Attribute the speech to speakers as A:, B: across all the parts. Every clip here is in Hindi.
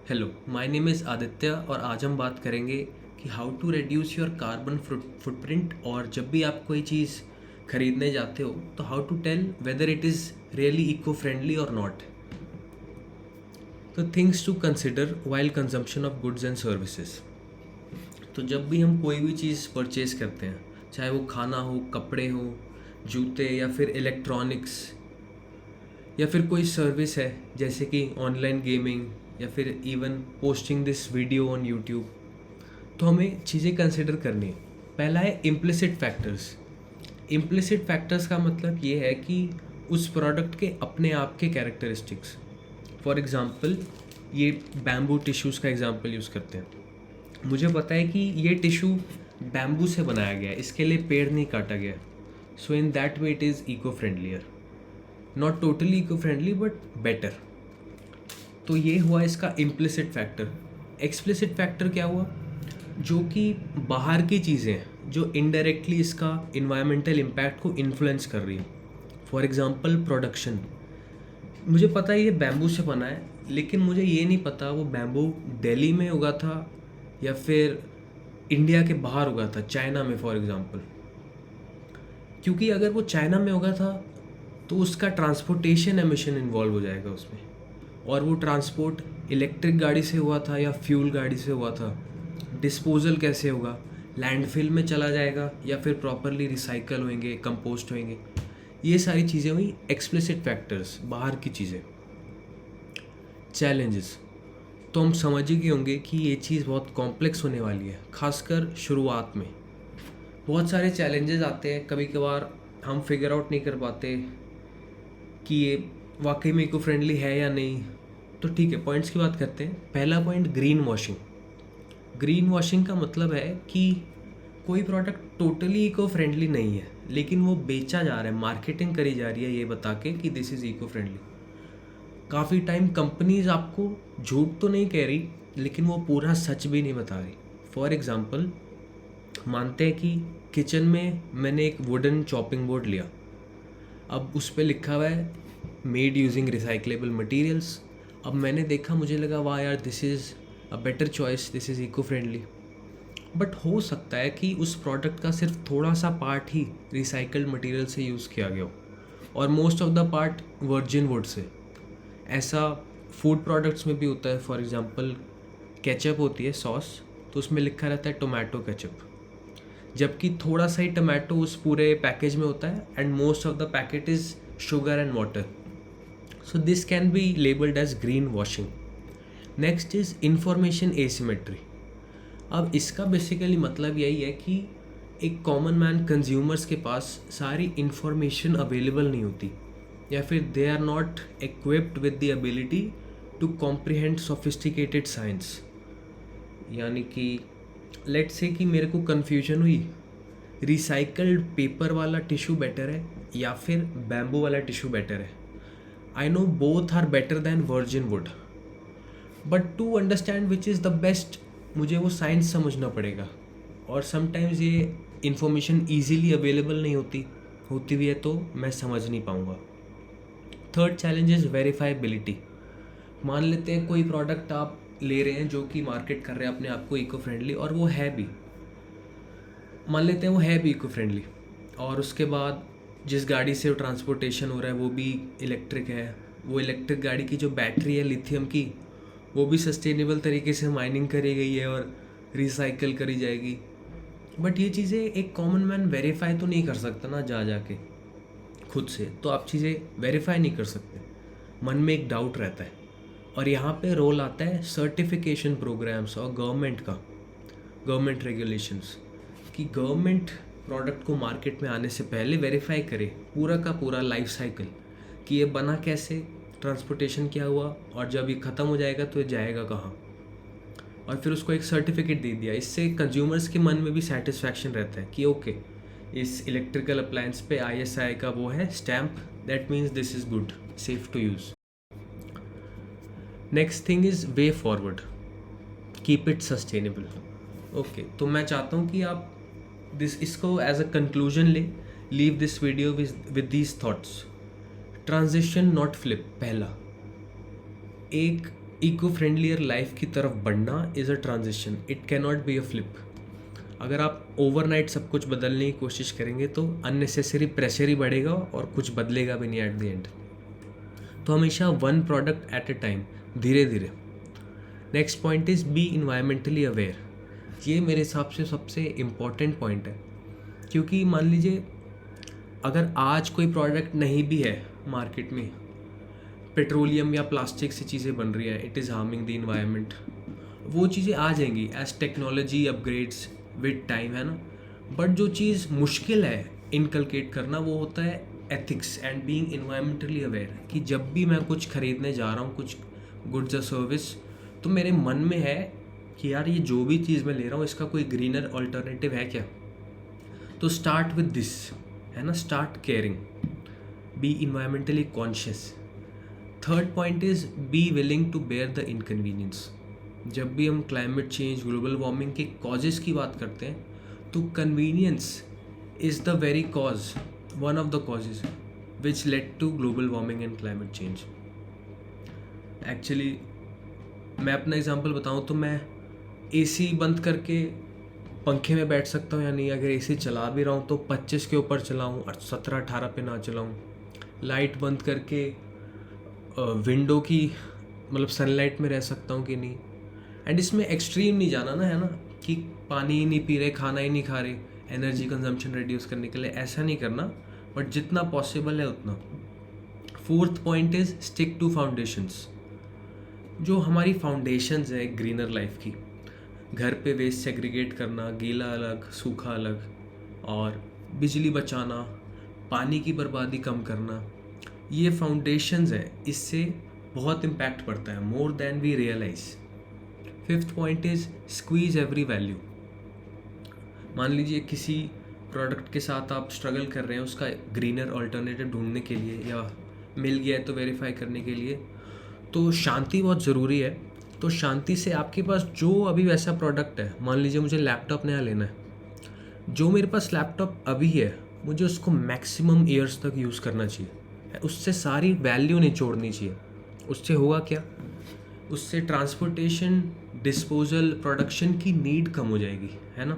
A: Hello, my name is Aditya और आज हम बात करेंगे कि how to reduce your carbon footprint. और जब भी आप कोई चीज़ खरीदने जाते हो तो how to tell whether it is really eco friendly और नॉट। तो things to consider while consumption of goods and services. तो जब भी हम कोई भी चीज़ परचेज करते हैं, चाहे वो खाना हो, कपड़े हो, जूते या फिर इलेक्ट्रॉनिक्स या फिर कोई सर्विस है जैसे कि ऑनलाइन गेमिंग या फिर even posting this video on YouTube, तो हमें चीज़ें कंसिडर करनी है। पहला है इम्प्लिसिट फैक्टर्स। इम्प्लिसिट फैक्टर्स का मतलब ये है कि उस प्रोडक्ट के अपने आप के कैरेक्टरिस्टिक्स। फॉर एग्ज़ाम्पल, ये बैम्बू टिश्यूज़ का एग्ज़ाम्पल यूज़ करते हैं। मुझे पता है कि ये टिश्यू बैम्बू से बनाया गया है, इसके लिए पेड़ नहीं काटा गया, so in that way it is eco friendlier. Not totally eco friendly but better. तो ये हुआ इसका इम्प्लिसिट फैक्टर। एक्सप्लिसिट फैक्टर क्या हुआ? जो कि बाहर की चीज़ें हैं जो इनडायरेक्टली इसका इन्वायरमेंटल इम्पैक्ट को इन्फ्लुएंस कर रही है। For example production. मुझे पता है ये बैम्बू से बना है, लेकिन मुझे ये नहीं पता वो बैम्बू दिल्ली में उगा था या फिर इंडिया के बाहर उगा था, चाइना में फॉर एग्ज़ाम्पल। क्योंकि अगर वो चाइना में उगा था तो उसका ट्रांसपोर्टेशन एमिशन इन्वॉल्व हो जाएगा उसमें, और वो ट्रांसपोर्ट इलेक्ट्रिक गाड़ी से हुआ था या फ्यूल गाड़ी से हुआ था। डिस्पोजल कैसे होगा? लैंडफिल में चला जाएगा या फिर प्रॉपरली रिसाइकल होंगे, कंपोस्ट होंगे? ये सारी चीज़ें हुई एक्सप्लिसिट फैक्टर्स, बाहर की चीज़ें। चैलेंजेस तो हम समझ ही गए होंगे कि ये चीज़ बहुत कॉम्प्लेक्स होने वाली है, खासकर शुरुआत में बहुत सारे चैलेंजेस आते हैं। कभी कभार हम फिगर आउट नहीं कर पाते कि ये वाकई में इको फ्रेंडली है या नहीं। तो ठीक है, पॉइंट्स की बात करते हैं। पहला point, green washing. Green washing का मतलब है कि कोई प्रोडक्ट टोटली इको फ्रेंडली नहीं है, लेकिन वो बेचा जा रहा है, मार्केटिंग करी जा रही है ये बता के कि दिस इज़ इको फ्रेंडली। काफ़ी टाइम कंपनीज आपको झूठ तो नहीं कह रही, लेकिन वो पूरा सच भी नहीं बता रही। फॉर एग्ज़ाम्पल, मानते हैं कि किचन में मैंने एक वुडन चॉपिंग बोर्ड लिया। अब उस पर लिखा हुआ है मेड यूजिंग रिसाइकलेबल मटेरियल्स। अब मैंने देखा, मुझे लगा वाह यार, this is a better choice, this is eco friendly. But हो सकता है कि उस प्रोडक्ट का सिर्फ थोड़ा सा पार्ट ही रिसाइकल्ड मटेरियल से यूज़ किया गया हो और most of the part virgin would say. ऐसा फूड प्रोडक्ट्स में भी होता है। फॉर एग्जांपल, केचप होती है, सॉस, तो उसमें लिखा रहता है टोमेटो केचप, जबकि थोड़ा सा ही टोमेटो उस पूरे पैकेज में होता है and most of the packet is sugar and water. So this can be labelled as green washing. Next is information asymmetry. अब इसका बेसिकली मतलब यही है कि एक कॉमन मैन, कंज्यूमर्स के पास सारी इंफॉर्मेशन अवेलेबल नहीं होती, या फिर they are not equipped with the ability to comprehend sophisticated science. यानी कि लेट्स से कि मेरे को कन्फ्यूजन हुई, रिसाइकल्ड पेपर वाला टिश्यू बेटर है या फिर बैम्बू वाला टिश्यू बेटर है। I know both are better than virgin wood, but to understand which is the best, मुझे वो साइंस समझना पड़ेगा। और समटाइम्स ये इन्फॉर्मेशन ईजीली अवेलेबल नहीं होती, होती भी है तो मैं समझ नहीं पाऊँगा। Third challenge is verifiability. मान लेते हैं कोई प्रोडक्ट आप ले रहे हैं जो कि मार्केट कर रहे हैं अपने आप को इको फ्रेंडली, और वो है भी, मान लेते हैं वो है भी इको फ्रेंडली, और उसके बाद जिस गाड़ी से ट्रांसपोर्टेशन हो रहा है वो भी इलेक्ट्रिक है। वो इलेक्ट्रिक गाड़ी की जो बैटरी है लिथियम की, वो भी सस्टेनेबल तरीके से माइनिंग करी गई है और रिसाइकल करी जाएगी। बट ये चीज़ें एक कॉमन मैन वेरीफाई तो नहीं कर सकता ना जा जाके खुद से, तो आप चीज़ें वेरीफाई नहीं कर सकते, मन में एक डाउट रहता है। और यहाँ पे रोल आता है सर्टिफिकेशन प्रोग्राम्स और गवर्नमेंट का, गवर्नमेंट रेगुलेशंस, कि गवर्नमेंट प्रोडक्ट को मार्केट में आने से पहले वेरीफाई करे पूरा का पूरा लाइफ साइकिल, कि ये बना कैसे, ट्रांसपोर्टेशन क्या हुआ, और जब ये ख़त्म हो जाएगा तो ये जाएगा कहाँ, और फिर उसको एक सर्टिफिकेट दे दिया। इससे कंज्यूमर्स के मन में भी सेटिस्फैक्शन रहता है कि ओके, इस इलेक्ट्रिकल अप्लायंस पे ISI का वो है stamp, that means this is good, safe to use. Next thing is way forward, keep it sustainable. Okay, तो मैं चाहता हूँ कि आप इसको एज अ कंक्लूजन ले, leave this video with these thoughts. Transition not flip. पहला, एक इको फ्रेंडलियर लाइफ की तरफ बढ़ना is a transition, it can not be a flip. अगर आप ओवरनाइट सब कुछ बदलने की कोशिश करेंगे तो अननेसेसरी प्रेशर ही बढ़ेगा और कुछ बदलेगा भी नहीं एट द एंड। तो हमेशा one product at a time, धीरे धीरे। Next point is be environmentally aware. ये मेरे हिसाब से सबसे इम्पॉर्टेंट पॉइंट है, क्योंकि मान लीजिए अगर आज कोई प्रोडक्ट नहीं भी है मार्केट में, पेट्रोलियम या प्लास्टिक से चीज़ें बन रही है, it is harming the environment, वो चीज़ें आ जाएंगी as technology upgrades with time, है ना। बट जो चीज़ मुश्किल है इनकलकेट करना वो होता है ethics and being environmentally aware. कि जब भी मैं कुछ खरीदने जा रहा हूँ, कुछ गुड्स या सर्विस, तो मेरे मन में है कि यार ये जो भी चीज़ मैं ले रहा हूँ इसका कोई ग्रीनर ऑल्टरनेटिव है क्या। तो स्टार्ट विद दिस, है ना, start caring, be environmentally conscious. Third point is be willing to bear the inconvenience. जब भी हम क्लाइमेट चेंज, ग्लोबल वार्मिंग के कॉजेज़ की बात करते हैं तो convenience is the very cause, one of the causes which led to global warming and climate change. Actually मैं अपना एग्जांपल बताऊं तो मैं एसी बंद करके पंखे में बैठ सकता हूँ या नहीं। अगर एसी चला भी रहा हूँ तो 25 के ऊपर चलाऊँ और 17-18 पे ना चलाऊँ। लाइट बंद करके विंडो की मतलब सनलाइट में रह सकता हूँ कि नहीं। एंड इसमें एक्सट्रीम नहीं जाना ना, है ना, कि पानी ही नहीं पी रहे, खाना ही नहीं खा रहे, एनर्जी कंजम्पशन रिड्यूस करने के लिए, ऐसा नहीं करना, बट जितना पॉसिबल है उतना। Fourth point is stick to foundations. जो हमारी फाउंडेशंस है ग्रीनर लाइफ की, घर पे वेस्ट सेग्रीगेट करना, गीला अलग सूखा अलग, और बिजली बचाना, पानी की बर्बादी कम करना, ये फाउंडेशंस है, इससे बहुत इम्पैक्ट पड़ता है, more than we realise. Fifth point is squeeze every value. मान लीजिए किसी प्रोडक्ट के साथ आप स्ट्रगल कर रहे हैं उसका ग्रीनर ऑल्टरनेटिव ढूंढने के लिए, या मिल गया है तो वेरीफाई करने के लिए, तो शांति बहुत ज़रूरी है। तो शांति से आपके पास जो अभी वैसा प्रोडक्ट है, मान लीजिए मुझे लैपटॉप नया लेना है, जो मेरे पास लैपटॉप अभी है मुझे उसको मैक्सिमम ईयर्स तक यूज़ करना चाहिए, उससे सारी वैल्यू निचोड़नी चाहिए। उससे होगा क्या, उससे ट्रांसपोर्टेशन, डिस्पोजल, प्रोडक्शन की नीड कम हो जाएगी, है ना।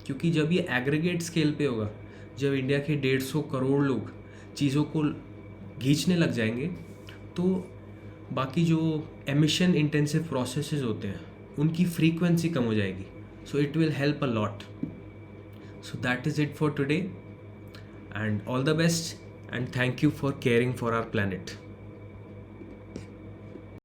A: क्योंकि जब ये एग्रीगेट स्केल पे होगा, जब इंडिया के 150 करोड़ लोग चीज़ों को खींचने लग जाएंगे, तो बाकी जो एमिशन इंटेंसिव प्रोसेसेस होते हैं उनकी फ्रीक्वेंसी कम हो जाएगी। So it will help a lot. So that is it for today and all the best and thank you for caring for our planet.